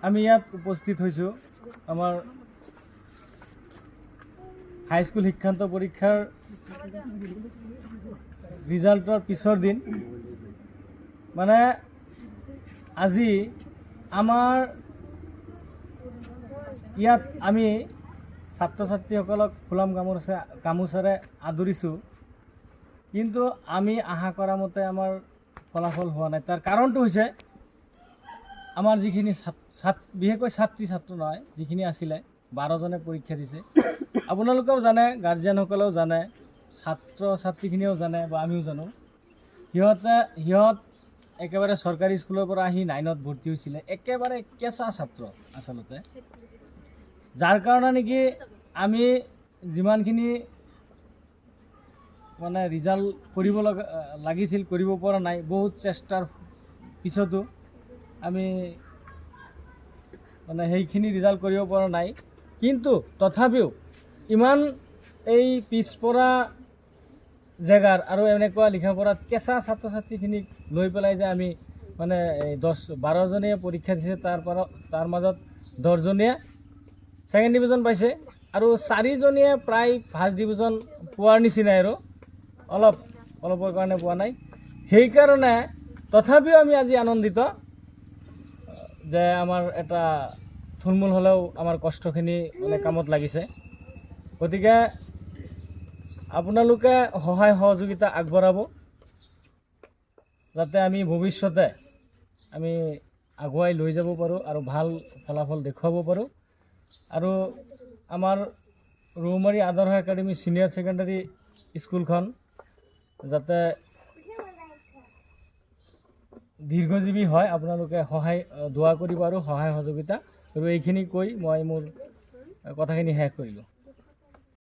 আমি ইয়াত উপস্থিত হৈছোঁ আমাৰ হাইস্কুল শিক্ষান্ত পৰীক্ষাৰ ৰিজাল্টৰ পিছৰ দিন মানে আজি আমাৰ ইয়াত আমি ছাত্ৰ ছাত্ৰীসকলক ফুলাম গামোচাৰে আদৰিছোঁ কিন্তু আমি আশা কৰা মতে আমাৰ ফলাফল হোৱা নাই। তাৰ কাৰণটো হৈছে আমাৰ যিখিনি বিশেষকৈ ছাত্ৰী ছাত্ৰ নহয় যিখিনি আছিলে 12জনে পৰীক্ষা দিছে। আপোনালোকেও জানে, গাৰ্জিয়ানসকলেও জানে, ছাত্ৰ ছাত্ৰীখিনিও জানে বা আমিও জানো, সিহঁত একেবাৰে চৰকাৰী স্কুলৰ পৰা আহি 9ত ভৰ্তি হৈছিলে, একেবাৰে কেঁচা ছাত্ৰ আচলতে, যাৰ কাৰণে নেকি আমি যিমানখিনি মানে ৰিজাল্ট কৰিব লাগিছিল কৰিব পৰা নাই। বহুত চেষ্টাৰ পিছতো আমি মানে সেইখিনি ৰিজাল্ট কৰিব পৰা নাই। কিন্তু তথাপিও ইমান এই পিছপৰা জেগাৰ আৰু এনেকুৱা লিখা পঢ়াত কেঁচা ছাত্ৰ ছাত্ৰীখিনিক লৈ পেলাই যে আমি মানে 12জনীয়ে পৰীক্ষা দিছে, তাৰ মাজত 10জনীয়ে ছেকেণ্ড ডিভিজন পাইছে আৰু 4জনীয়ে প্ৰায় ফাৰ্ষ্ট ডিভিজন পোৱাৰ নিচিনাই আৰু অলপৰ কাৰণে পোৱা নাই। সেইকাৰণে তথাপিও আমি আজি আনন্দিত যে আমাৰ এটা থুলমূল হ'লেও আমাৰ কষ্টখিনি মানে কামত লাগিছে। গতিকে আপোনালোকে সহায় সহযোগিতা আগবঢ়াব যাতে আমি ভৱিষ্যতে আমি আগুৱাই লৈ যাব পাৰোঁ আৰু ভাল ফলাফল দেখুৱাব পাৰোঁ। আৰু আমাৰ ৰৌমাৰী আদৰ্শ একাডেমী ছিনিয়ৰ ছেকেণ্ডাৰী স্কুলখন যাতে দীৰ্ঘজীৱী হয়, আপোনালোকে দোৱা কৰিব আৰু সহায় সহযোগিতা আৰু এইখিনি কৈ মই মোৰ কথাখিনি শেষ কৰিলোঁ।